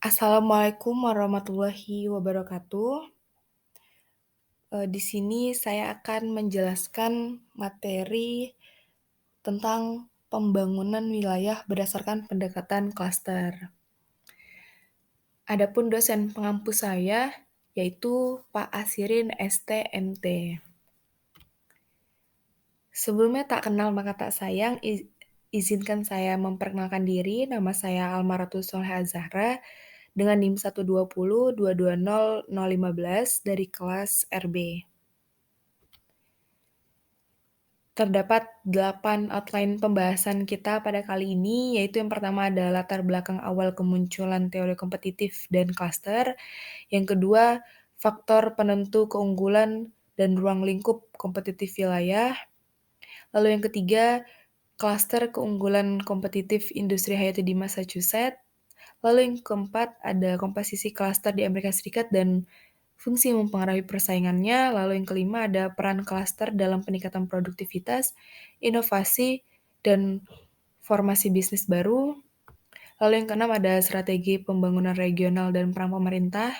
Assalamualaikum warahmatullahi wabarakatuh. Di sini saya akan menjelaskan materi tentang pembangunan wilayah berdasarkan pendekatan klaster. Adapun dosen pengampu saya yaitu Pak Asirin ST.MT. Sebelumnya tak kenal maka tak sayang, izinkan saya memperkenalkan diri. Nama saya Almaratul Soleh Azahra dengan NIM 120220015 dari kelas RB. Terdapat 8 outline pembahasan kita pada kali ini, yaitu yang pertama adalah latar belakang awal kemunculan teori kompetitif dan klaster, yang kedua faktor penentu keunggulan dan ruang lingkup kompetitif wilayah, lalu yang ketiga klaster keunggulan kompetitif industri hayati di Massachusetts, lalu yang keempat ada komposisi klaster di Amerika Serikat dan fungsi mempengaruhi persaingannya, lalu yang kelima ada peran klaster dalam peningkatan produktivitas, inovasi, dan formasi bisnis baru, lalu yang keenam ada strategi pembangunan regional dan peran pemerintah,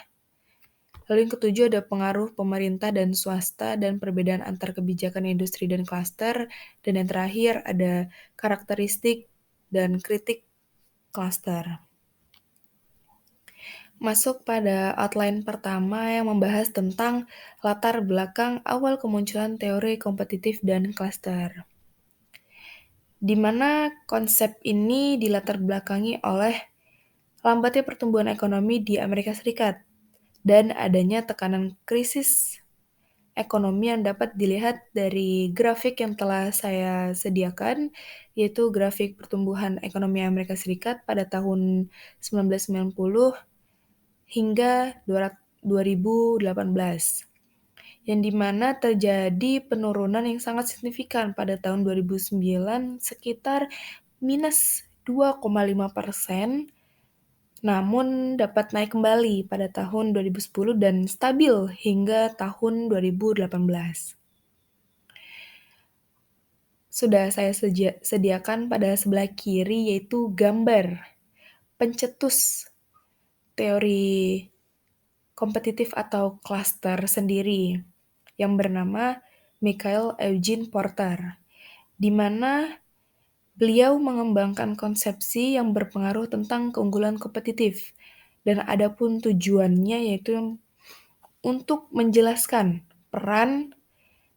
lalu yang ketujuh ada pengaruh pemerintah dan swasta dan perbedaan antar kebijakan industri dan klaster, dan yang terakhir ada karakteristik dan kritik klaster. Masuk pada outline pertama yang membahas tentang latar belakang awal kemunculan teori kompetitif dan klaster. Di mana konsep ini dilatar belakangi oleh lambatnya pertumbuhan ekonomi di Amerika Serikat dan adanya tekanan krisis ekonomi yang dapat dilihat dari grafik yang telah saya sediakan, yaitu grafik pertumbuhan ekonomi Amerika Serikat pada tahun 1990 hingga 2018, yang dimana terjadi penurunan yang sangat signifikan pada tahun 2009 sekitar minus 2,5%, namun dapat naik kembali pada tahun 2010 dan stabil hingga tahun 2018. Sudah saya sediakan pada sebelah kiri yaitu gambar pencetus teori kompetitif atau klaster sendiri yang bernama Michael Eugene Porter, di mana beliau mengembangkan konsepsi yang berpengaruh tentang keunggulan kompetitif dan adapun tujuannya yaitu untuk menjelaskan peran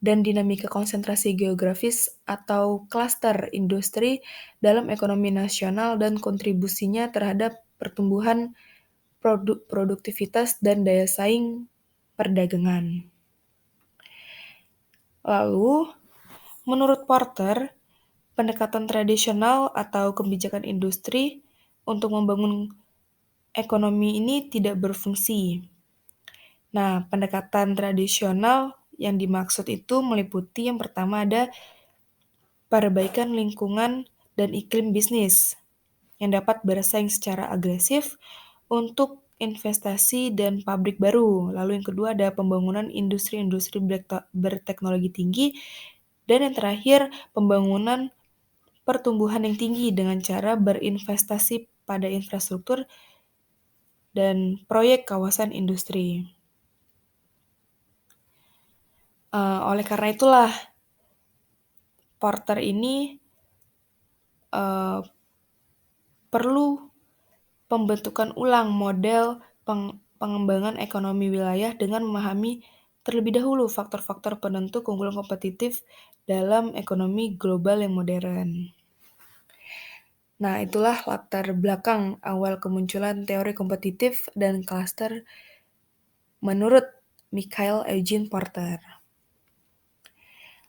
dan dinamika konsentrasi geografis atau klaster industri dalam ekonomi nasional dan kontribusinya terhadap pertumbuhan produktivitas dan daya saing perdagangan. Lalu, menurut Porter, pendekatan tradisional atau kebijakan industri untuk membangun ekonomi ini tidak berfungsi. Nah, pendekatan tradisional yang dimaksud itu meliputi yang pertama ada perbaikan lingkungan dan iklim bisnis yang dapat bersaing secara agresif untuk investasi dan pabrik baru. Lalu yang kedua ada pembangunan industri-industri berteknologi tinggi. Dan yang terakhir, pembangunan pertumbuhan yang tinggi dengan cara berinvestasi pada infrastruktur dan proyek kawasan industri. Oleh karena itulah, Porter ini perlu pembentukan ulang model pengembangan ekonomi wilayah dengan memahami terlebih dahulu faktor-faktor penentu keunggulan kompetitif dalam ekonomi global yang modern. Nah, itulah latar belakang awal kemunculan teori kompetitif dan klaster menurut Michael Eugene Porter.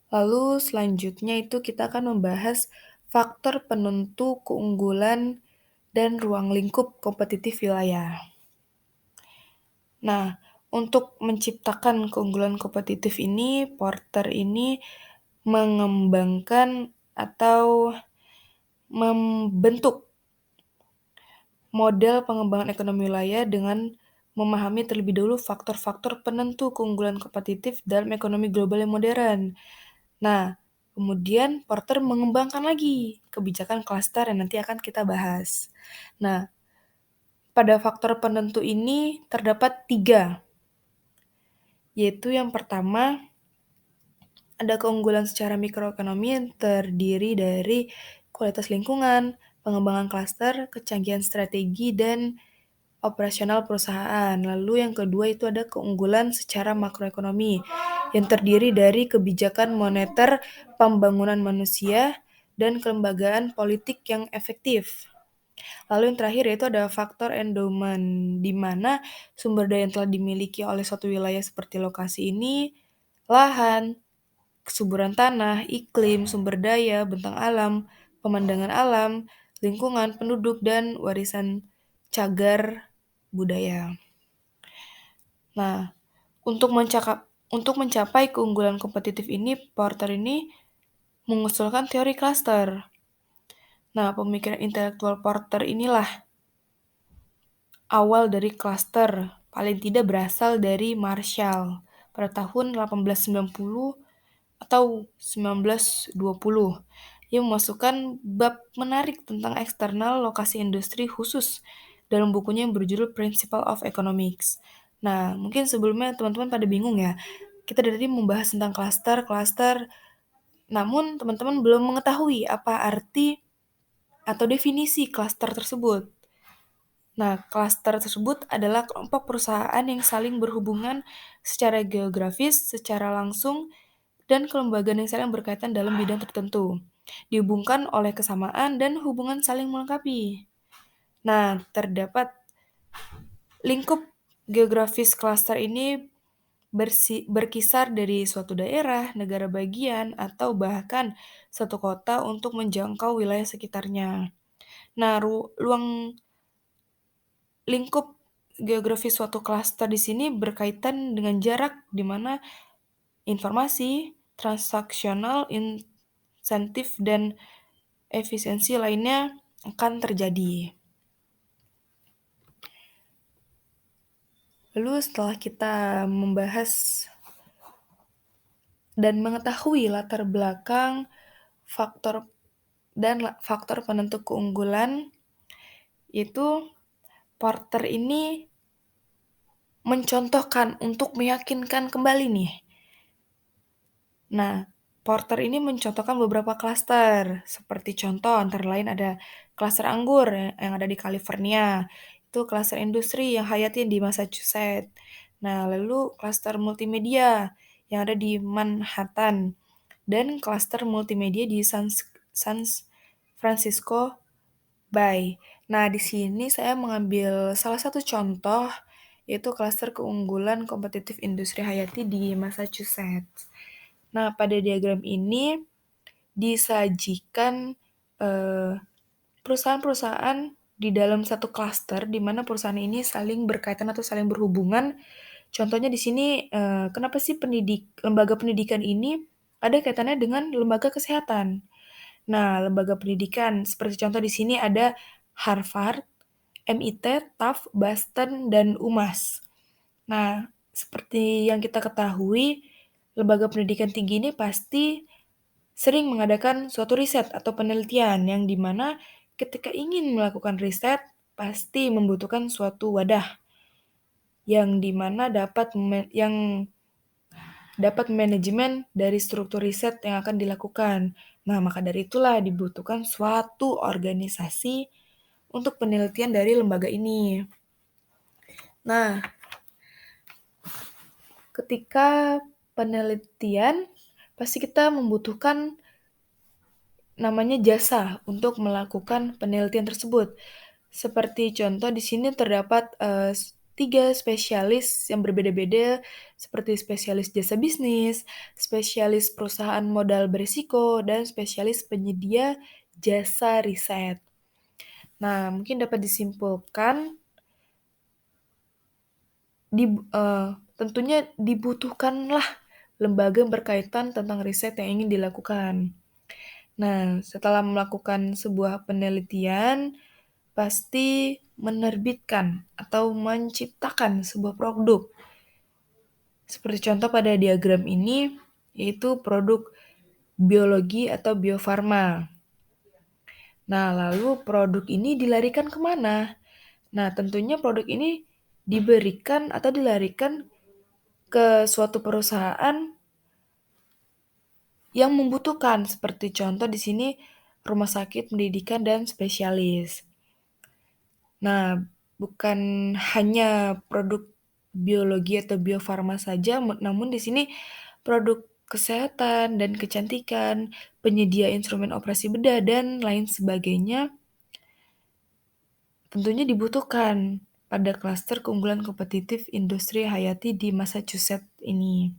Lalu selanjutnya itu kita akan membahas faktor penentu keunggulan dan ruang lingkup kompetitif wilayah. Nah, untuk menciptakan keunggulan kompetitif ini, Porter ini mengembangkan atau membentuk model pengembangan ekonomi wilayah dengan memahami terlebih dahulu faktor-faktor penentu keunggulan kompetitif dalam ekonomi global yang modern. Nah, kemudian Porter mengembangkan lagi kebijakan klaster yang nanti akan kita bahas. Nah, pada faktor penentu ini terdapat 3, yaitu yang pertama, ada keunggulan secara mikroekonomi yang terdiri dari kualitas lingkungan, pengembangan klaster, kecanggihan strategi, dan operasional perusahaan. Lalu yang kedua itu ada keunggulan secara makroekonomi yang terdiri dari kebijakan moneter, pembangunan manusia, dan kelembagaan politik yang efektif. Lalu yang terakhir yaitu ada faktor endowment, di mana sumber daya yang telah dimiliki oleh suatu wilayah seperti lokasi ini, lahan, kesuburan tanah, iklim, sumber daya, bentang alam, pemandangan alam, lingkungan, penduduk, dan warisan cagar budaya. Nah, untuk mencapai keunggulan kompetitif ini, Porter ini mengusulkan teori klaster. Nah, pemikiran intelektual Porter inilah awal dari klaster, paling tidak berasal dari Marshall pada tahun 1890 atau 1920 yang memasukkan bab menarik tentang eksternal lokasi industri khusus dalam bukunya yang berjudul Principle of Economics. Nah, mungkin sebelumnya teman-teman pada bingung ya, kita dari tadi membahas tentang klaster, namun teman-teman belum mengetahui apa arti atau definisi klaster tersebut. Nah, klaster tersebut adalah kelompok perusahaan yang saling berhubungan secara geografis, secara langsung, dan kelembagaan yang saling berkaitan dalam bidang tertentu, dihubungkan oleh kesamaan dan hubungan saling melengkapi. Nah, terdapat lingkup geografis klaster ini berkisar dari suatu daerah, negara bagian, atau bahkan satu kota untuk menjangkau wilayah sekitarnya. Nah, ruang lingkup geografis suatu klaster di sini berkaitan dengan jarak di mana informasi, transaksional, insentif, dan efisiensi lainnya akan terjadi. Lalu setelah kita membahas dan mengetahui latar belakang faktor penentu keunggulan, itu Porter ini mencontohkan untuk meyakinkan kembali nih. Nah, Porter ini mencontohkan beberapa klaster, seperti contoh antara lain ada klaster anggur yang ada di California, itu klaster industri yang hayati di Massachusetts. Nah, lalu klaster multimedia yang ada di Manhattan, dan klaster multimedia di San Francisco Bay. Nah, di sini saya mengambil salah satu contoh, yaitu klaster keunggulan kompetitif industri hayati di Massachusetts. Nah, pada diagram ini disajikan perusahaan-perusahaan di dalam satu klaster, di mana perusahaan ini saling berkaitan atau saling berhubungan. Contohnya di sini, kenapa sih lembaga pendidikan ini ada kaitannya dengan lembaga kesehatan. Nah, lembaga pendidikan seperti contoh di sini ada Harvard, MIT, Tufts, Boston, dan UMass. Nah, seperti yang kita ketahui, lembaga pendidikan tinggi ini pasti sering mengadakan suatu riset atau penelitian yang dimana ketika ingin melakukan riset, pasti membutuhkan suatu wadah yang dimana dapat manajemen dari struktur riset yang akan dilakukan. Nah, maka dari itulah dibutuhkan suatu organisasi untuk penelitian dari lembaga ini. Nah, ketika penelitian, pasti kita membutuhkan namanya jasa untuk melakukan penelitian tersebut. Seperti contoh di sini terdapat 3 spesialis yang berbeda-beda, seperti spesialis jasa bisnis, spesialis perusahaan modal berisiko, dan spesialis penyedia jasa riset. Nah, mungkin dapat disimpulkan tentunya dibutuhkanlah lembaga yang berkaitan tentang riset yang ingin dilakukan. Nah, setelah melakukan sebuah penelitian, pasti menerbitkan atau menciptakan sebuah produk. Seperti contoh pada diagram ini, yaitu produk biologi atau biofarma. Nah, lalu produk ini dilarikan kemana? Nah, tentunya produk ini diberikan atau dilarikan ke suatu perusahaan yang membutuhkan, seperti contoh di sini rumah sakit, pendidikan, dan spesialis. Nah, bukan hanya produk biologi atau biofarma saja, namun di sini produk kesehatan dan kecantikan, penyedia instrumen operasi bedah, dan lain sebagainya tentunya dibutuhkan pada klaster keunggulan kompetitif industri hayati di Massachusetts ini.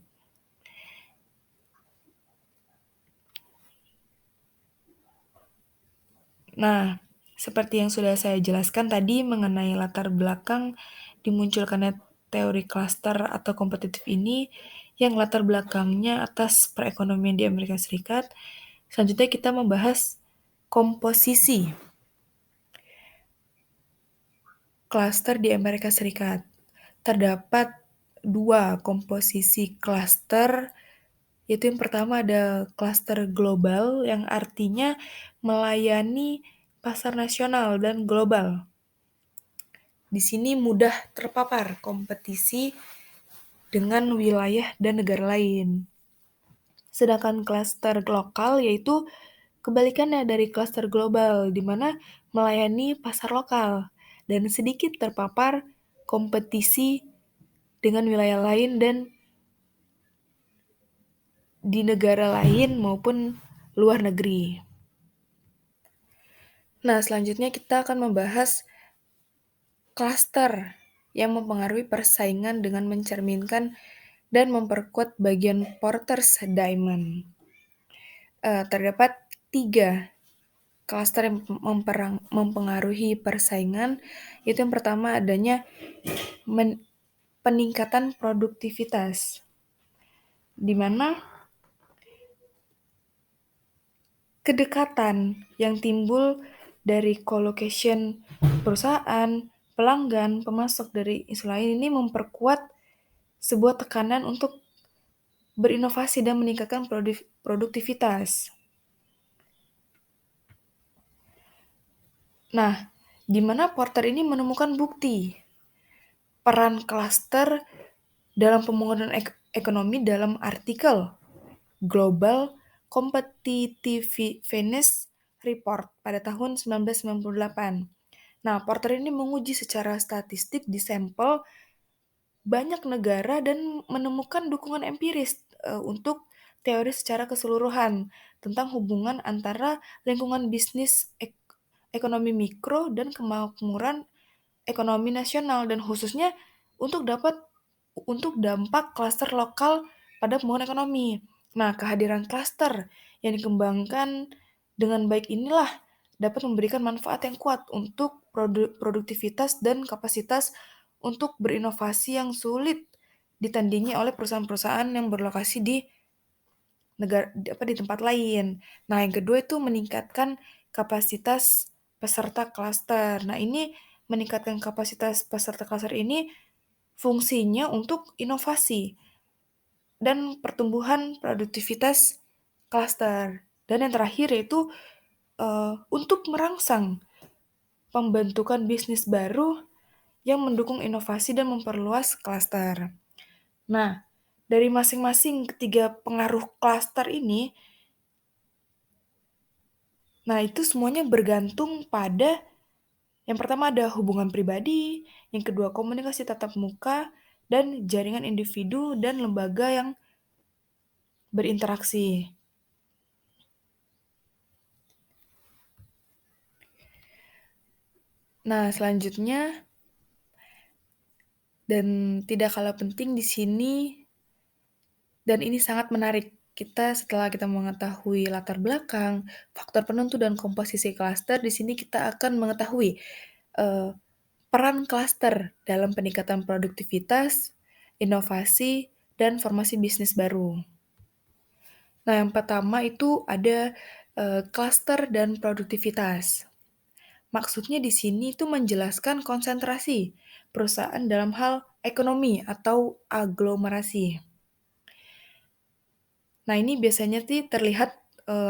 Nah, seperti yang sudah saya jelaskan tadi mengenai latar belakang dimunculkannya teori klaster atau kompetitif ini, yang latar belakangnya atas perekonomian di Amerika Serikat. Selanjutnya kita membahas komposisi klaster di Amerika Serikat. Terdapat dua komposisi klaster, yaitu yang pertama ada klaster global yang artinya melayani pasar nasional dan global. Di sini mudah terpapar kompetisi dengan wilayah dan negara lain. Sedangkan klaster lokal yaitu kebalikannya dari klaster global, di mana melayani pasar lokal dan sedikit terpapar kompetisi dengan wilayah lain dan di negara lain maupun luar negeri. Nah, selanjutnya kita akan membahas klaster yang mempengaruhi persaingan dengan mencerminkan dan memperkuat bagian Porter's Diamond. Terdapat tiga klaster yang mempengaruhi persaingan. Itu yang pertama adanya peningkatan produktivitas, di mana kedekatan yang timbul dari co-location perusahaan, pelanggan, pemasok dari isu lain ini memperkuat sebuah tekanan untuk berinovasi dan meningkatkan produktivitas. Nah, di mana Porter ini menemukan bukti peran klaster dalam pembangunan ekonomi dalam artikel Global Competitiveness Report pada tahun 1998. Nah, Porter ini menguji secara statistik di sampel banyak negara dan menemukan dukungan empiris untuk teori secara keseluruhan tentang hubungan antara lingkungan bisnis ekonomi mikro dan kemakmuran ekonomi nasional dan khususnya untuk dampak klaster lokal pada pembangunan ekonomi. Nah, kehadiran klaster yang dikembangkan dengan baik inilah dapat memberikan manfaat yang kuat untuk produktivitas dan kapasitas untuk berinovasi yang sulit ditandingi oleh perusahaan-perusahaan yang berlokasi di di tempat lain. Nah, yang kedua itu meningkatkan kapasitas peserta klaster. Nah, ini meningkatkan kapasitas peserta klaster ini fungsinya untuk inovasi dan pertumbuhan produktivitas klaster. Dan yang terakhir yaitu untuk merangsang pembentukan bisnis baru yang mendukung inovasi dan memperluas klaster. Nah, dari masing-masing ketiga pengaruh klaster ini, nah itu semuanya bergantung pada yang pertama ada hubungan pribadi, yang kedua komunikasi tatap muka, dan jaringan individu dan lembaga yang berinteraksi. Nah, selanjutnya dan tidak kalah penting di sini dan ini sangat menarik. Setelah kita mengetahui latar belakang, faktor penentu dan komposisi klaster, di sini kita akan mengetahui eh, peran klaster dalam peningkatan produktivitas, inovasi, dan formasi bisnis baru. Nah, yang pertama itu ada klaster dan produktivitas. Maksudnya di sini itu menjelaskan konsentrasi perusahaan dalam hal ekonomi atau aglomerasi. Nah, ini biasanya sih terlihat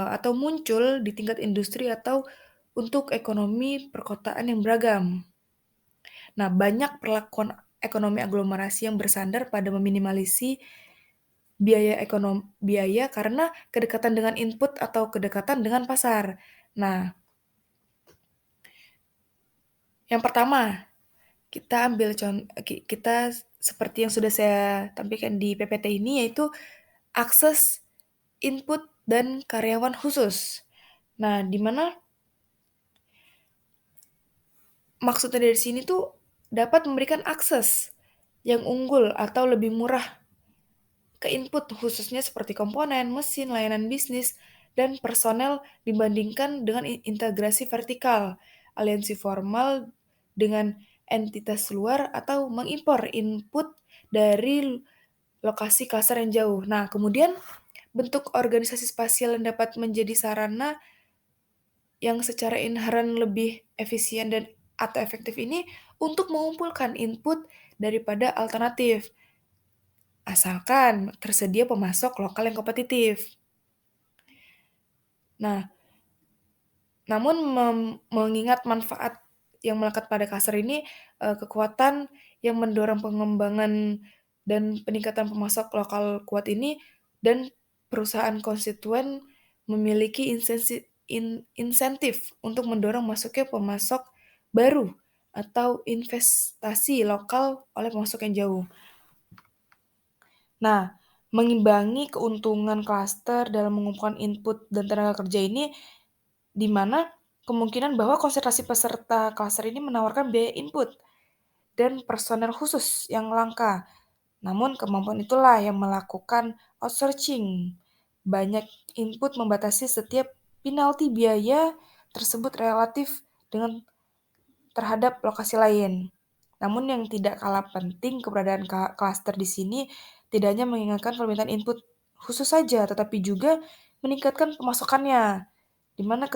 atau muncul di tingkat industri atau untuk ekonomi perkotaan yang beragam. Nah, banyak perlakuan ekonomi aglomerasi yang bersandar pada meminimalisi biaya karena kedekatan dengan input atau kedekatan dengan pasar. Nah, yang pertama, kita seperti yang sudah saya tampilkan di PPT ini, yaitu akses input dan karyawan khusus. Nah, di mana maksudnya dari sini tuh dapat memberikan akses yang unggul atau lebih murah ke input khususnya seperti komponen, mesin, layanan bisnis, dan personel dibandingkan dengan integrasi vertikal, aliansi formal dengan entitas luar atau mengimpor input dari lokasi kasar yang jauh. Nah, kemudian bentuk organisasi spasial yang dapat menjadi sarana yang secara inheren lebih efisien dan atau efektif ini untuk mengumpulkan input daripada alternatif, asalkan tersedia pemasok lokal yang kompetitif. Nah, namun mengingat manfaat yang melekat pada kasar ini, kekuatan yang mendorong pengembangan dan peningkatan pemasok lokal kuat ini dan perusahaan konstituen memiliki insentif untuk mendorong masuknya pemasok baru atau investasi lokal oleh pemasok yang jauh. Nah, mengimbangi keuntungan klaster dalam mengumpulkan input dan tenaga kerja ini, di mana kemungkinan bahwa konsentrasi peserta klaster ini menawarkan biaya input dan personel khusus yang langka. Namun kemampuan itulah yang melakukan outsourcing. Banyak input membatasi setiap penalti biaya tersebut relatif dengan terhadap lokasi lain. Namun yang tidak kalah penting keberadaan klaster di sini tidak hanya mengingatkan permintaan input khusus saja, tetapi juga meningkatkan pemasukannya, di mana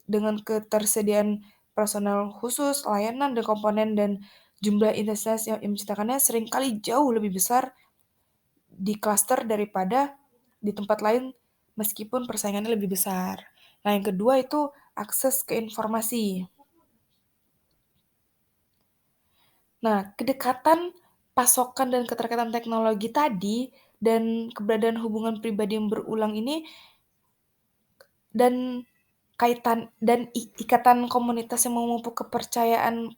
dengan ketersediaan personel khusus, layanan dan komponen dan jumlah intensitas yang menciptakannya seringkali jauh lebih besar di klaster daripada di tempat lain meskipun persaingannya lebih besar. Nah, yang kedua itu akses ke informasi. Nah, kedekatan, pasokan, dan keterkaitan teknologi tadi, dan keberadaan hubungan pribadi yang berulang ini, dan ikatan komunitas yang memupuk kepercayaan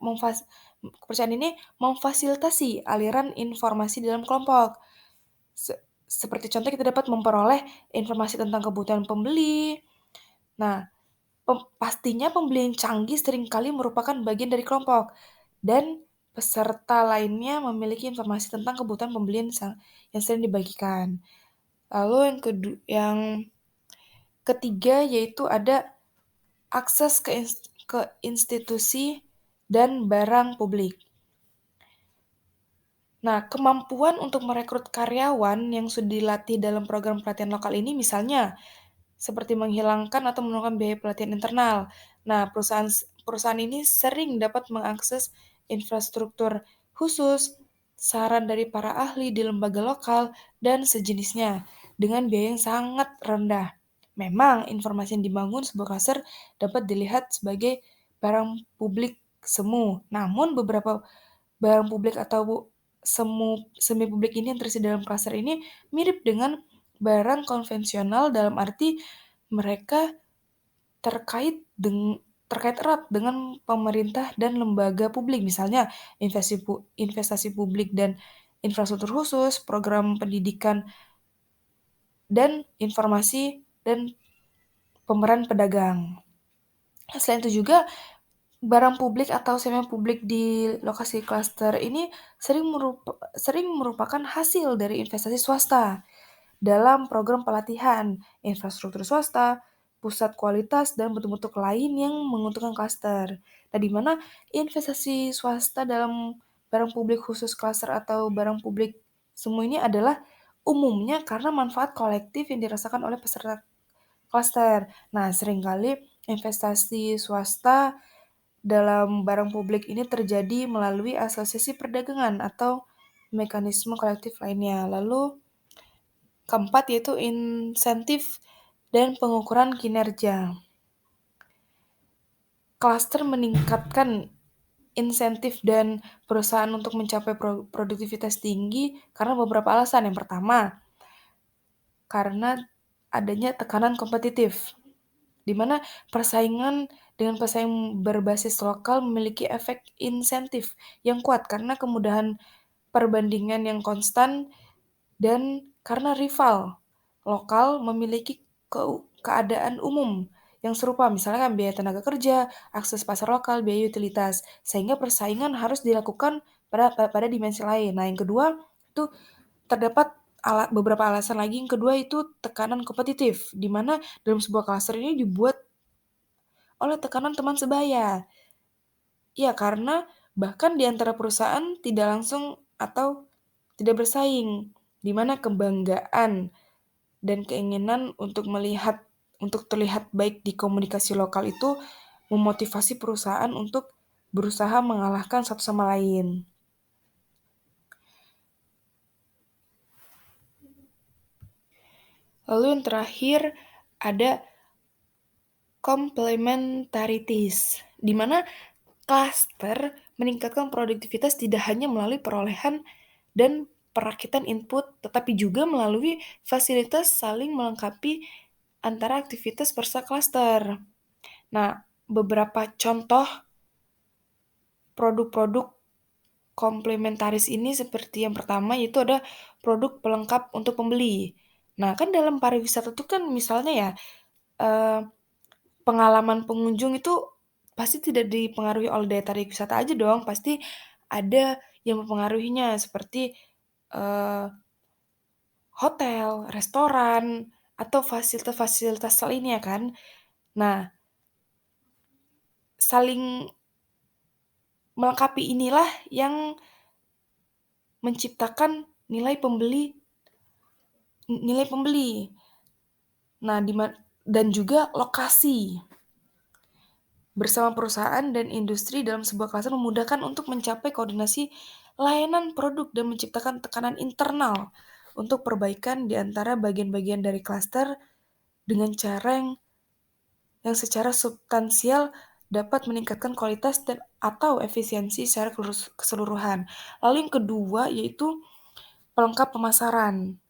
ini memfasilitasi aliran informasi dalam kelompok. Se Seperti contoh kita dapat memperoleh informasi tentang kebutuhan pembeli. Nah, pastinya pembeli yang canggih seringkali merupakan bagian dari kelompok, dan peserta lainnya memiliki informasi tentang kebutuhan pembelian yang sering dibagikan. Lalu yang ketiga yaitu ada akses ke institusi dan barang publik. Nah, kemampuan untuk merekrut karyawan yang sudah dilatih dalam program pelatihan lokal ini misalnya seperti menghilangkan atau menurunkan biaya pelatihan internal. Nah, perusahaan ini sering dapat mengakses infrastruktur khusus, saran dari para ahli di lembaga lokal, dan sejenisnya dengan biaya yang sangat rendah. Memang, informasi yang dibangun sebuah klaster dapat dilihat sebagai barang publik semu. Namun, beberapa barang publik atau semi publik ini yang tersedia dalam klaster ini mirip dengan barang konvensional dalam arti mereka terkait terkait erat dengan pemerintah dan lembaga publik, misalnya investasi publik dan infrastruktur khusus, program pendidikan, dan informasi dan pemeran pedagang. Selain itu juga, barang publik atau semi publik di lokasi klaster ini sering merupakan hasil dari investasi swasta dalam program pelatihan, infrastruktur swasta, pusat kualitas, dan bentuk-bentuk lain yang menguntungkan klaster. Nah, di mana investasi swasta dalam barang publik khusus klaster atau barang publik semua ini adalah umumnya karena manfaat kolektif yang dirasakan oleh peserta klaster. Nah, seringkali investasi swasta dalam barang publik ini terjadi melalui asosiasi perdagangan atau mekanisme kolektif lainnya. Lalu keempat yaitu insentif dan pengukuran kinerja. Klaster meningkatkan insentif dan perusahaan untuk mencapai produktivitas tinggi karena beberapa alasan. Yang pertama, karena adanya tekanan kompetitif, di mana persaingan dengan pesaing berbasis lokal memiliki efek insentif yang kuat karena kemudahan perbandingan yang konstan dan karena rival lokal memiliki keadaan umum yang serupa, misalnya kan biaya tenaga kerja, akses pasar lokal, biaya utilitas, sehingga persaingan harus dilakukan pada dimensi lain. Nah, yang kedua itu terdapat beberapa alasan lagi. Yang kedua itu tekanan kompetitif, di mana dalam sebuah klaster ini dibuat oleh tekanan teman sebaya. Ya, karena bahkan di antara perusahaan tidak langsung atau tidak bersaing, di mana kebanggaan dan keinginan untuk terlihat baik di komunikasi lokal itu memotivasi perusahaan untuk berusaha mengalahkan satu sama lain. Lalu yang terakhir ada complementarities, di mana klaster meningkatkan produktivitas tidak hanya melalui perolehan dan perakitan input, tetapi juga melalui fasilitas saling melengkapi antara aktivitas peserta klaster. Nah, beberapa contoh produk-produk komplementaris ini seperti yang pertama yaitu ada produk pelengkap untuk pembeli. Nah, kan dalam pariwisata itu kan misalnya ya, eee, pengalaman pengunjung itu pasti tidak dipengaruhi oleh daya tarik wisata aja dong, pasti ada yang mempengaruhinya seperti, eee, hotel, restoran, atau fasilitas-fasilitas lainnya kan. Nah, saling melengkapi inilah yang menciptakan nilai pembeli. Nah, dan juga lokasi. Bersama perusahaan dan industri dalam sebuah klaster memudahkan untuk mencapai koordinasi layanan produk dan menciptakan tekanan internal untuk perbaikan di antara bagian-bagian dari klaster dengan cara yang secara substansial dapat meningkatkan kualitas dan atau efisiensi secara keseluruhan. Lalu yang kedua yaitu pelengkap pemasaran.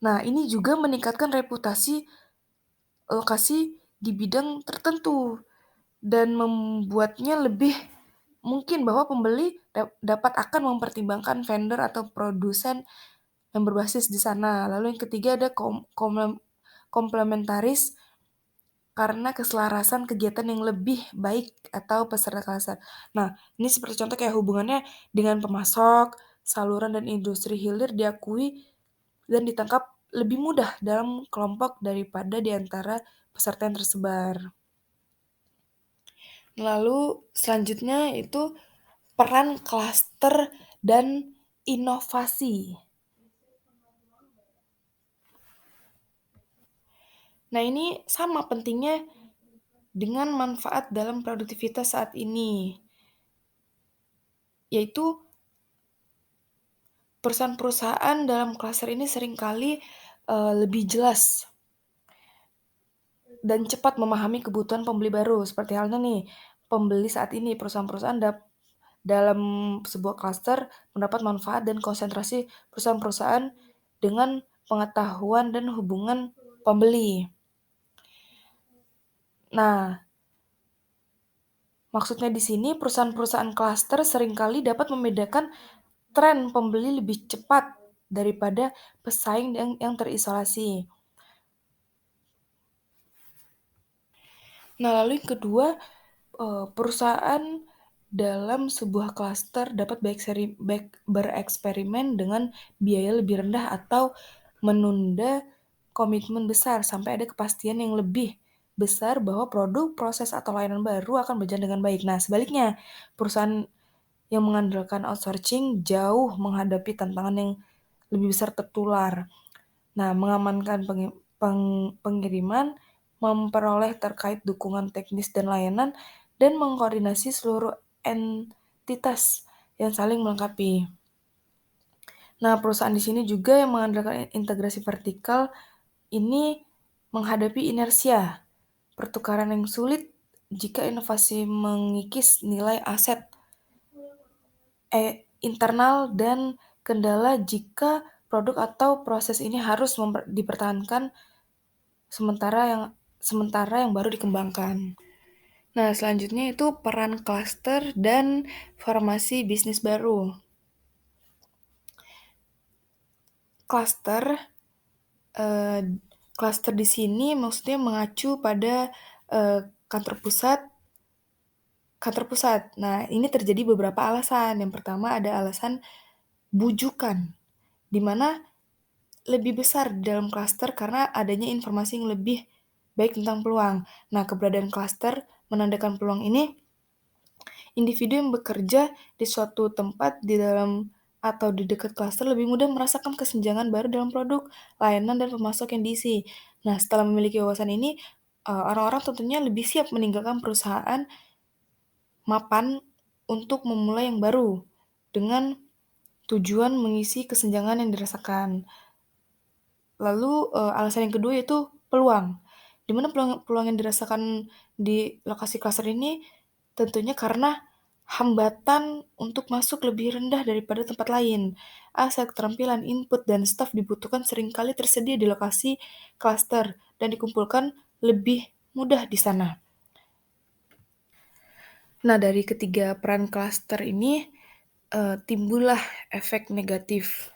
Nah, ini juga meningkatkan reputasi lokasi di bidang tertentu dan membuatnya lebih mungkin bahwa pembeli dapat akan mempertimbangkan vendor atau produsen yang berbasis di sana. Lalu yang ketiga ada komplementaris karena keselarasan kegiatan yang lebih baik atau peserta klaster. Nah, ini seperti contoh kayak hubungannya dengan pemasok, saluran dan industri hilir diakui dan ditangkap lebih mudah dalam kelompok daripada di antara peserta yang tersebar. Lalu selanjutnya itu peran klaster dan inovasi. Nah, ini sama pentingnya dengan manfaat dalam produktivitas saat ini, yaitu perusahaan-perusahaan dalam klaster ini seringkali lebih jelas dan cepat memahami kebutuhan pembeli baru. Seperti halnya nih, pembeli saat ini perusahaan-perusahaan dalam sebuah klaster mendapat manfaat dan konsentrasi perusahaan-perusahaan dengan pengetahuan dan hubungan pembeli. Nah, maksudnya di sini perusahaan-perusahaan klaster seringkali dapat membedakan tren pembeli lebih cepat daripada pesaing yang terisolasi. Nah, lalu yang kedua, perusahaan dalam sebuah klaster dapat bereksperimen dengan biaya lebih rendah atau menunda komitmen besar sampai ada kepastian yang lebih besar bahwa produk, proses, atau layanan baru akan berjalan dengan baik. Nah, sebaliknya, perusahaan yang mengandalkan outsourcing jauh menghadapi tantangan yang lebih besar tertular. Nah, mengamankan pengiriman, memperoleh terkait dukungan teknis dan layanan, dan mengkoordinasi seluruh entitas yang saling melengkapi. Nah, perusahaan di sini juga yang mengandalkan integrasi vertikal ini menghadapi inersia, pertukaran yang sulit jika inovasi mengikis nilai aset internal dan kendala jika produk atau proses ini harus dipertahankan sementara yang baru dikembangkan. Nah, selanjutnya itu peran klaster dan formasi bisnis baru. Klaster, eee, klaster di sini maksudnya mengacu pada, eee, kantor pusat kantor pusat. Nah, ini terjadi beberapa alasan. Yang pertama ada alasan bujukan, di mana lebih besar di dalam klaster karena adanya informasi yang lebih baik tentang peluang. Nah, keberadaan klaster menandakan peluang ini individu yang bekerja di suatu tempat di dalam atau di dekat klaster lebih mudah merasakan kesenjangan baru dalam produk, layanan, dan pemasok yang diisi. Nah, setelah memiliki wawasan ini, orang-orang tentunya lebih siap meninggalkan perusahaan mapan untuk memulai yang baru dengan tujuan mengisi kesenjangan yang dirasakan. Lalu, alasan yang kedua yaitu peluang. Di mana peluang peluang yang dirasakan di lokasi klaster ini tentunya karena hambatan untuk masuk lebih rendah daripada tempat lain. Aset, keterampilan, input, dan staf dibutuhkan seringkali tersedia di lokasi klaster dan dikumpulkan lebih mudah di sana. Nah, dari ketiga peran klaster ini, timbullah efek negatif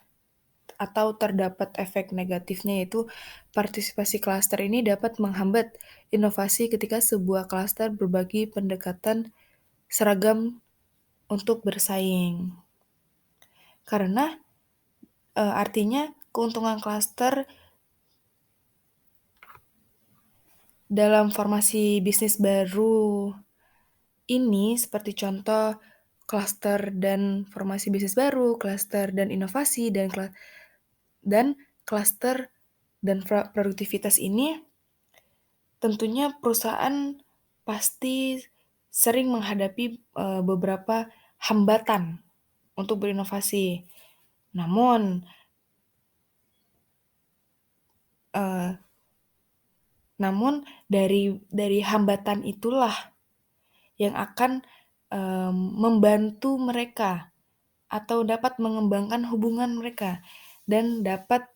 atau terdapat efek negatifnya, yaitu partisipasi klaster ini dapat menghambat inovasi ketika sebuah klaster berbagi pendekatan seragam untuk bersaing. Karena, artinya keuntungan klaster dalam formasi bisnis baru ini seperti contoh klaster dan formasi bisnis baru, klaster dan inovasi, dan klaster dan produktivitas ini tentunya perusahaan pasti sering menghadapi, beberapa hambatan untuk berinovasi. Namun, eee, namun dari hambatan itulah yang akan, membantu mereka atau dapat mengembangkan hubungan mereka dan dapat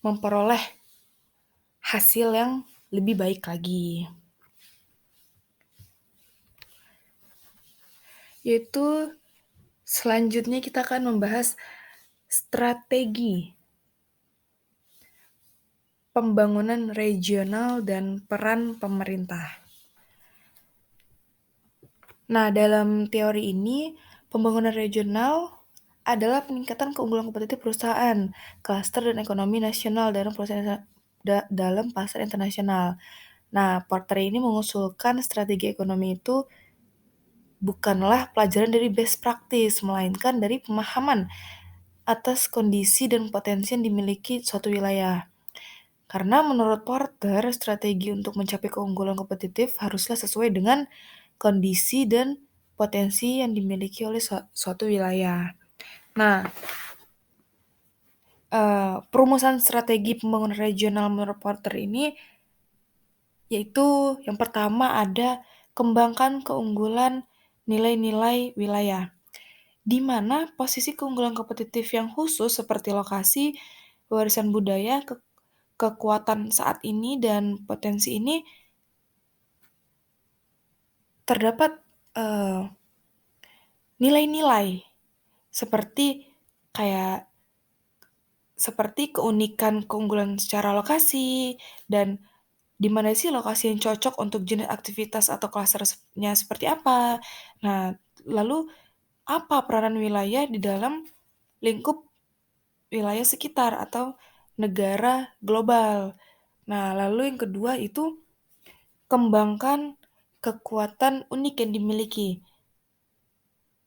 memperoleh hasil yang lebih baik lagi. Yaitu selanjutnya kita akan membahas strategi pembangunan regional dan peran pemerintah. Nah, dalam teori ini, pembangunan regional adalah peningkatan keunggulan kompetitif perusahaan, klaster, dan ekonomi nasional dalam pasar internasional. Nah, Porter ini mengusulkan strategi ekonomi itu bukanlah pelajaran dari best practice, melainkan dari pemahaman atas kondisi dan potensi yang dimiliki suatu wilayah. Karena menurut Porter, strategi untuk mencapai keunggulan kompetitif haruslah sesuai dengan kondisi dan potensi yang dimiliki oleh suatu wilayah. Nah, perumusan strategi pembangunan regional menurut Porter ini yaitu yang pertama ada kembangkan keunggulan nilai-nilai wilayah, di mana posisi keunggulan kompetitif yang khusus seperti lokasi, warisan budaya, kekuatan saat ini, dan potensi ini terdapat, nilai-nilai seperti kayak keunikan keunggulan secara lokasi dan di mana sih lokasi yang cocok untuk jenis aktivitas atau klasternya seperti apa. Nah, lalu apa peranan wilayah di dalam lingkup wilayah sekitar atau negara global. Nah, lalu yang kedua itu kembangkan kekuatan unik yang dimiliki.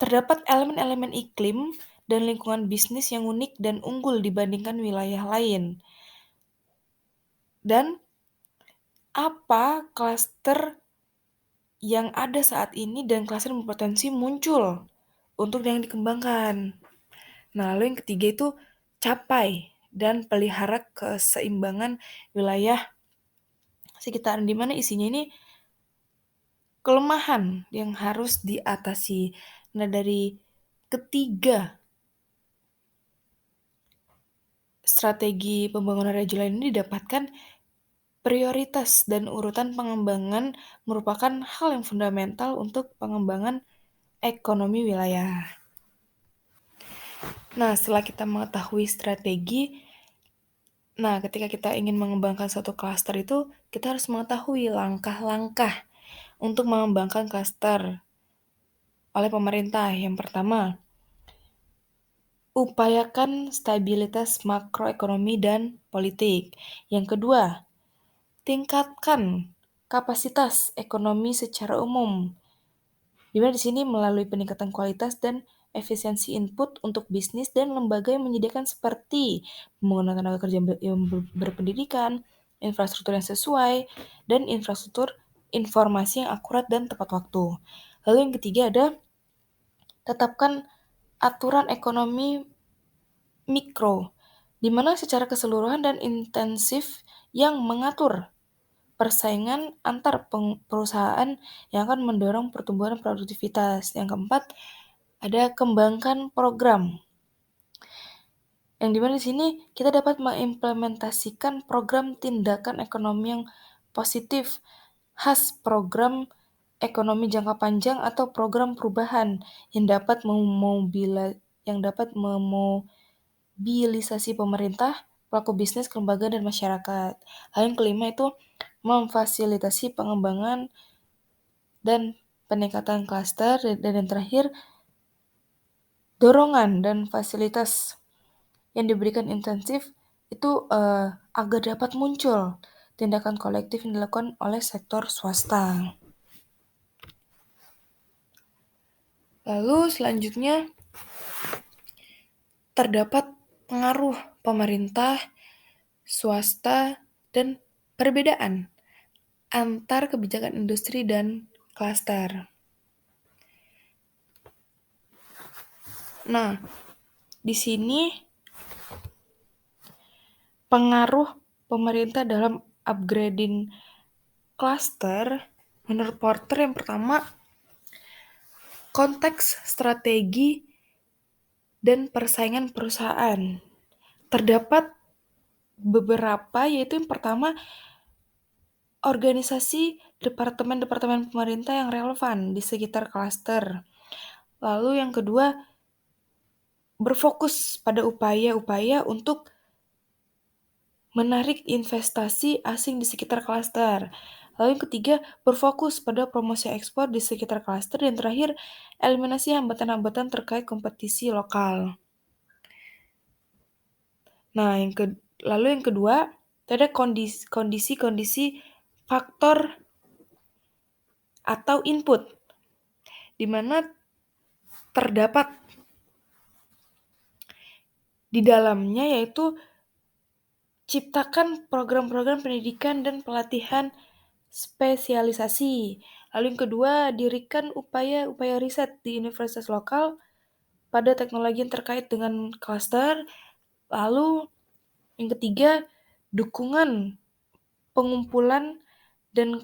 Terdapat elemen-elemen iklim dan lingkungan bisnis yang unik dan unggul dibandingkan wilayah lain. Dan apa klaster yang ada saat ini dan klaster berpotensi muncul untuk yang dikembangkan. Nah, lalu yang ketiga itu capai dan pelihara keseimbangan wilayah sekitar di mana isinya ini kelemahan yang harus diatasi. Nah, dari ketiga strategi pembangunan regional ini didapatkan prioritas dan urutan pengembangan merupakan hal yang fundamental untuk pengembangan ekonomi wilayah. Nah, setelah kita mengetahui strategi, ketika kita ingin mengembangkan suatu klaster itu, kita harus mengetahui langkah-langkah untuk mengembangkan klaster oleh pemerintah. Yang pertama, upayakan stabilitas makroekonomi dan politik. Yang kedua, tingkatkan kapasitas ekonomi secara umum, di mana di sini melalui peningkatan kualitas dan efisiensi input untuk bisnis dan lembaga yang menyediakan seperti pembangunan tenaga kerja yang berpendidikan, infrastruktur yang sesuai, dan infrastruktur informasi yang akurat dan tepat waktu. Lalu yang ketiga ada tetapkan aturan ekonomi mikro, di mana secara keseluruhan dan intensif yang mengatur persaingan antar perusahaan yang akan mendorong pertumbuhan produktivitas. Yang keempat, ada kembangkan program. Yang dimana di sini kita dapat mengimplementasikan program tindakan ekonomi yang positif khas program ekonomi jangka panjang atau program perubahan yang dapat memobilisasi pemerintah, pelaku bisnis, lembaga, dan masyarakat. Lalu yang kelima itu memfasilitasi pengembangan dan peningkatan klaster, dan yang terakhir dorongan dan fasilitas yang diberikan intensif itu agar dapat muncul tindakan kolektif yang dilakukan oleh sektor swasta. Lalu selanjutnya terdapat pengaruh pemerintah, swasta, dan perbedaan antar kebijakan industri dan klaster. Nah, di sini pengaruh pemerintah dalam upgrading klaster, menurut Porter yang pertama, konteks strategi dan persaingan perusahaan. Terdapat beberapa, yaitu yang pertama, organisasi departemen-departemen pemerintah yang relevan di sekitar klaster. Lalu yang kedua, berfokus pada upaya-upaya untuk menarik investasi asing di sekitar klaster. Lalu yang ketiga, berfokus pada promosi ekspor di sekitar klaster. Dan terakhir, eliminasi hambatan-hambatan terkait kompetisi lokal. Nah, lalu yang kedua, ada kondisi-kondisi faktor atau input, di mana terdapat di dalamnya yaitu ciptakan program-program pendidikan dan pelatihan spesialisasi. Lalu yang kedua, dirikan upaya-upaya riset di universitas lokal pada teknologi yang terkait dengan klaster. Lalu yang ketiga, dukungan pengumpulan dan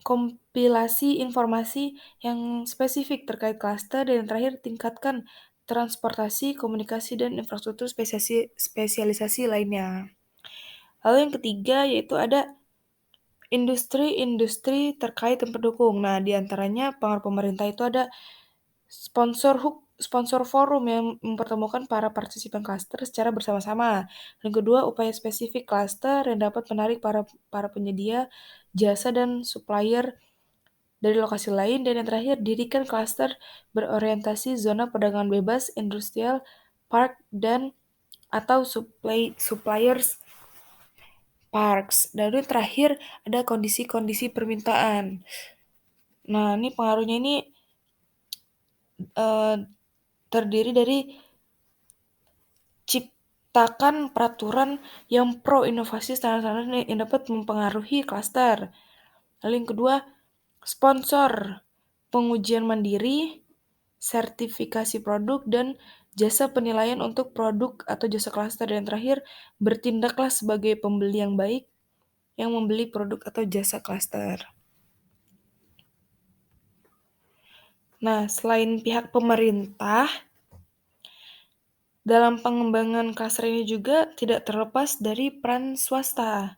kompilasi informasi yang spesifik terkait klaster. Dan yang terakhir, tingkatkan transportasi, komunikasi, dan infrastruktur spesialisasi lainnya. Lalu yang ketiga yaitu ada industri-industri terkait dan pendukung. Nah, di antaranya pengaruh pemerintah itu ada sponsor forum yang mempertemukan para partisipan klaster secara bersama-sama. Yang kedua, upaya spesifik klaster yang dapat menarik para penyedia jasa dan supplier dari lokasi lain. Dan yang terakhir, dirikan klaster berorientasi zona perdagangan bebas, industrial park, dan atau suppliers parks. Dan yang terakhir ada kondisi-kondisi permintaan. Nah, ini pengaruhnya ini terdiri dari ciptakan peraturan yang pro inovasi standar-standar yang dapat mempengaruhi klaster. Lalu yang kedua, sponsor pengujian mandiri, sertifikasi produk, dan jasa penilaian untuk produk atau jasa klaster. Dan yang terakhir, bertindaklah sebagai pembeli yang baik yang membeli produk atau jasa klaster. Nah, selain pihak pemerintah, dalam pengembangan klaster ini juga tidak terlepas dari peran swasta.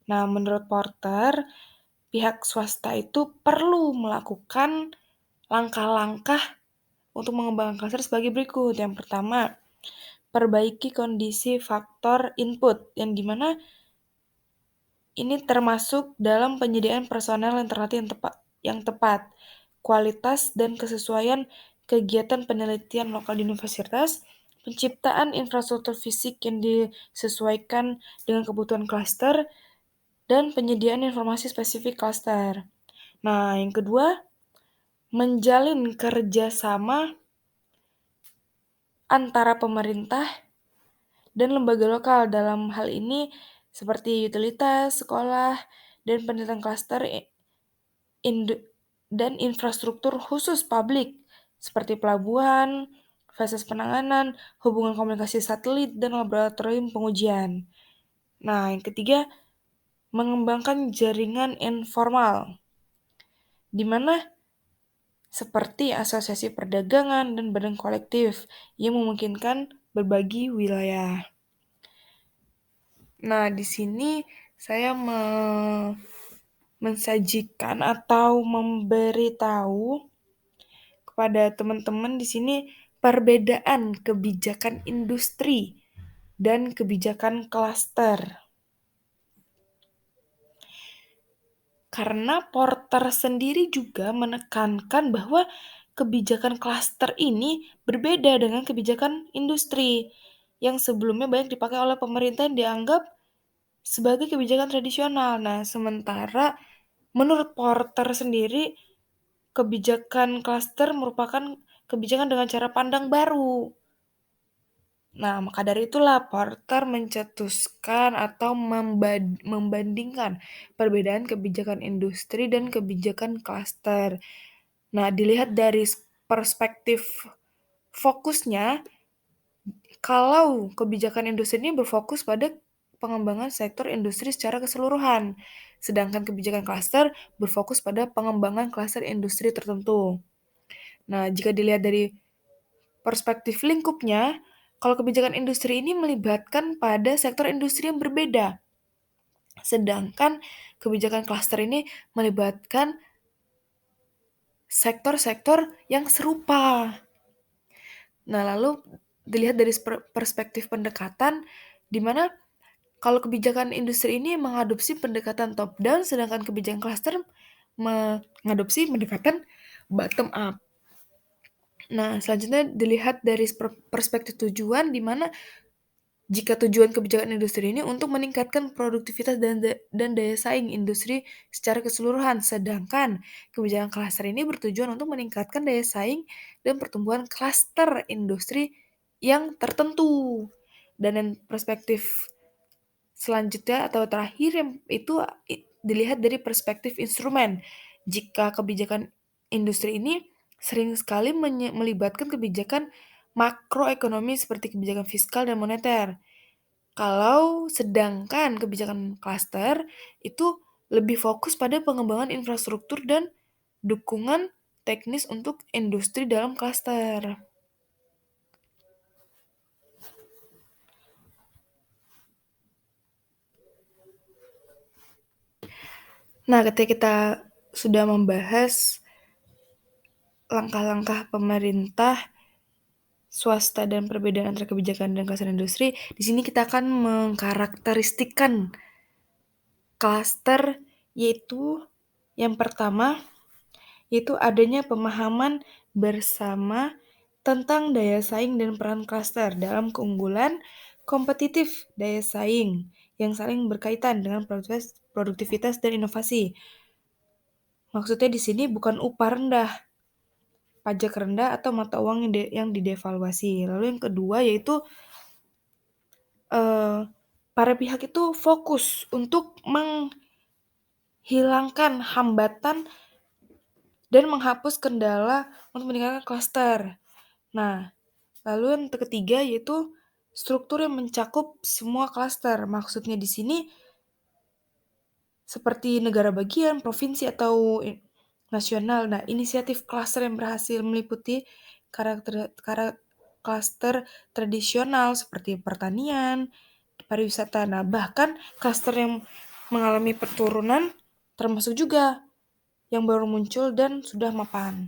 Nah, menurut Porter, pihak swasta itu perlu melakukan langkah-langkah untuk mengembangkan klaster sebagai berikut. Yang pertama, perbaiki kondisi faktor input, yang dimana ini termasuk dalam penyediaan personel yang terlatih yang tepat, kualitas dan kesesuaian kegiatan penelitian lokal di universitas, penciptaan infrastruktur fisik yang disesuaikan dengan kebutuhan klaster, dan penyediaan informasi spesifik klaster. Nah, yang kedua, menjalin kerjasama antara pemerintah dan lembaga lokal. Dalam hal ini seperti utilitas, sekolah, dan penelitian klaster dan infrastruktur khusus publik seperti pelabuhan, fases penanganan, hubungan komunikasi satelit, dan laboratorium pengujian. Nah, yang ketiga, mengembangkan jaringan informal, di mana seperti asosiasi perdagangan dan badan kolektif yang memungkinkan berbagi wilayah. Nah, di sini saya mensajikan atau memberitahu kepada teman-teman di sini perbedaan kebijakan industri dan kebijakan klaster. Karena Porter sendiri juga menekankan bahwa kebijakan klaster ini berbeda dengan kebijakan industri yang sebelumnya banyak dipakai oleh pemerintah yang dianggap sebagai kebijakan tradisional. Nah, sementara menurut Porter sendiri, kebijakan klaster merupakan kebijakan dengan cara pandang baru. Nah, maka dari itulah Porter mencetuskan atau membandingkan perbedaan kebijakan industri dan kebijakan klaster. Nah, dilihat dari perspektif fokusnya, kalau kebijakan industri ini berfokus pada pengembangan sektor industri secara keseluruhan, sedangkan kebijakan klaster berfokus pada pengembangan klaster industri tertentu. Nah, jika dilihat dari perspektif lingkupnya, kalau kebijakan industri ini melibatkan pada sektor industri yang berbeda, sedangkan kebijakan klaster ini melibatkan sektor-sektor yang serupa. Nah, lalu dilihat dari perspektif pendekatan, di mana kalau kebijakan industri ini mengadopsi pendekatan top down, sedangkan kebijakan klaster mengadopsi pendekatan bottom up. Nah, selanjutnya dilihat dari perspektif tujuan, di mana jika tujuan kebijakan industri ini untuk meningkatkan produktivitas dan daya saing industri secara keseluruhan, sedangkan kebijakan klaster ini bertujuan untuk meningkatkan daya saing dan pertumbuhan klaster industri yang tertentu. Dan yang perspektif selanjutnya atau terakhir yang itu dilihat dari perspektif instrumen. Jika kebijakan industri ini sering sekali melibatkan kebijakan makroekonomi seperti kebijakan fiskal dan moneter. Kalau sedangkan kebijakan klaster itu lebih fokus pada pengembangan infrastruktur dan dukungan teknis untuk industri dalam klaster. Nah, ketika kita sudah membahas langkah-langkah pemerintah, swasta, dan perbedaan antara kebijakan dan klaster industri, di sini kita akan mengkarakteristikkan klaster, yaitu yang pertama, yaitu adanya pemahaman bersama tentang daya saing dan peran klaster dalam keunggulan kompetitif daya saing yang saling berkaitan dengan produktivitas dan inovasi. Maksudnya di sini bukan upah rendah, pajak rendah, atau mata uang yang didevaluasi. Lalu yang kedua yaitu para pihak itu fokus untuk menghilangkan hambatan dan menghapus kendala untuk meningkatkan klaster. Nah, lalu yang ketiga yaitu struktur yang mencakup semua klaster. Maksudnya di sini seperti negara bagian, provinsi, atau nasional. Nah, inisiatif klaster yang berhasil meliputi klaster tradisional seperti pertanian, pariwisata. Nah, bahkan klaster yang mengalami penurunan termasuk juga yang baru muncul dan sudah mapan.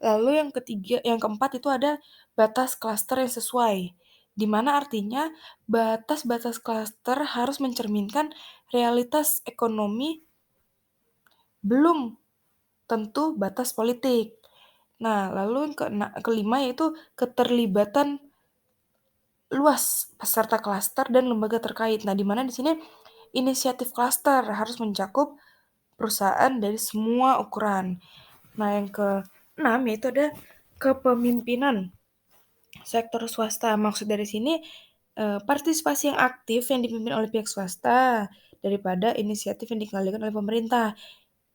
Lalu yang keempat itu ada batas klaster yang sesuai, di mana artinya batas-batas klaster harus mencerminkan realitas ekonomi, belum tentu batas politik. Nah, lalu yang kelima yaitu keterlibatan luas peserta klaster dan lembaga terkait. Nah, di mana di sini inisiatif klaster harus mencakup perusahaan dari semua ukuran. Nah, yang keenam yaitu ada kepemimpinan sektor swasta. Maksud dari sini partisipasi yang aktif yang dipimpin oleh pihak swasta daripada inisiatif yang dikendalikan oleh pemerintah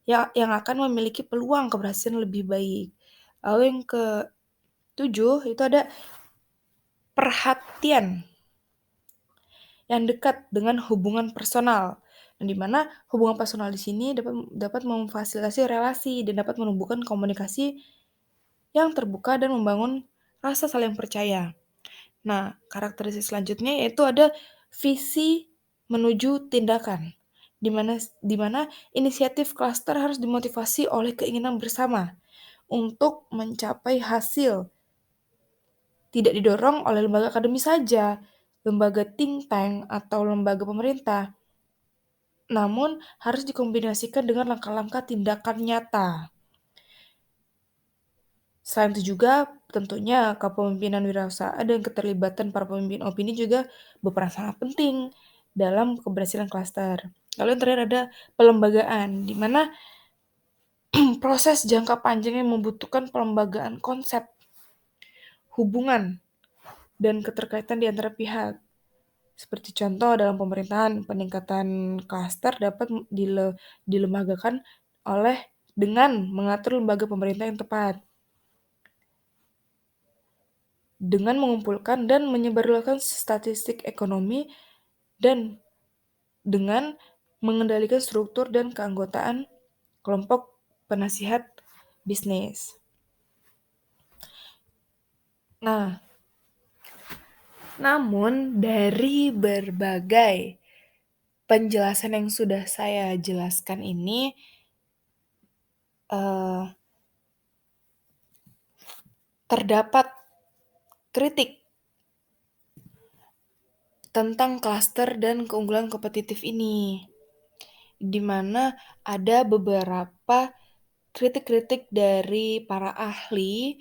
yang akan memiliki peluang keberhasilan lebih baik. Lalu yang ketujuh itu ada perhatian yang dekat dengan hubungan personal. Dan di mana hubungan personal di sini dapat memfasilitasi relasi dan dapat menumbuhkan komunikasi yang terbuka dan membangun rasa saling percaya. Nah, karakteristik selanjutnya yaitu ada visi menuju tindakan, di mana inisiatif klaster harus dimotivasi oleh keinginan bersama untuk mencapai hasil, tidak didorong oleh lembaga akademis saja, lembaga think tank, atau lembaga pemerintah, namun harus dikombinasikan dengan langkah-langkah tindakan nyata. Selain itu juga tentunya kepemimpinan wirausaha dan keterlibatan para pemimpin opini juga berperan sangat penting dalam keberhasilan klaster. Lalu yang terakhir ada pelembagaan, di mana proses jangka panjang yang membutuhkan pelembagaan konsep, hubungan, dan keterkaitan di antara pihak. Seperti contoh dalam pemerintahan, peningkatan klaster dapat dilembagakan dengan mengatur lembaga pemerintah yang tepat, dengan mengumpulkan dan menyebarluaskan statistik ekonomi, dan dengan mengendalikan struktur dan keanggotaan kelompok penasihat bisnis. Nah, namun dari berbagai penjelasan yang sudah saya jelaskan ini, terdapat kritik tentang klaster dan keunggulan kompetitif ini, di mana ada beberapa kritik-kritik dari para ahli,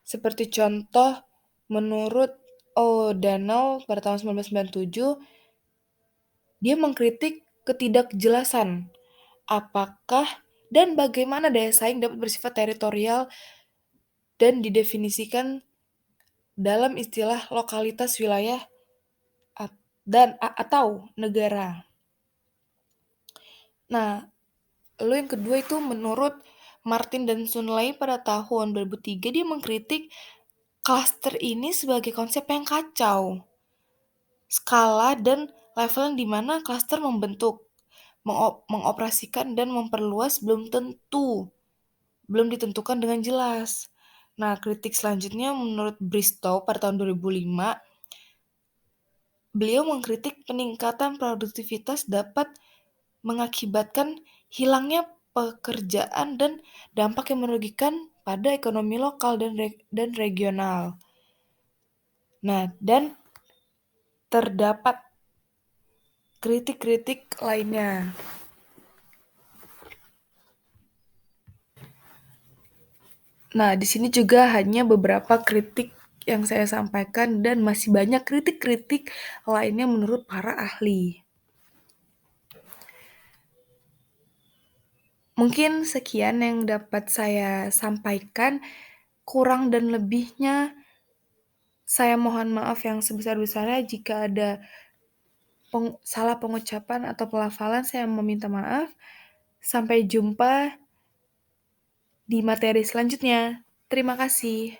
seperti contoh menurut O'Donnell pada tahun 1997, dia mengkritik ketidakjelasan apakah dan bagaimana daya saing dapat bersifat teritorial dan didefinisikan dalam istilah lokalitas wilayah atau negara. Nah, lalu yang kedua itu menurut Martin dan Sunley pada tahun 2003 dia mengkritik klaster ini sebagai konsep yang kacau. Skala dan level di mana klaster membentuk, mengoperasikan dan memperluas belum ditentukan dengan jelas. Nah, kritik selanjutnya menurut Bristow pada tahun 2005, beliau mengkritik peningkatan produktivitas dapat mengakibatkan hilangnya pekerjaan dan dampak yang merugikan pada ekonomi lokal dan regional. Nah, dan terdapat kritik-kritik lainnya. Nah, di sini juga hanya beberapa kritik yang saya sampaikan dan masih banyak kritik-kritik lainnya menurut para ahli. Mungkin sekian yang dapat saya sampaikan, kurang dan lebihnya saya mohon maaf yang sebesar-besarnya jika ada salah pengucapan atau pelafalan, saya meminta maaf. Sampai jumpa di materi selanjutnya. Terima kasih.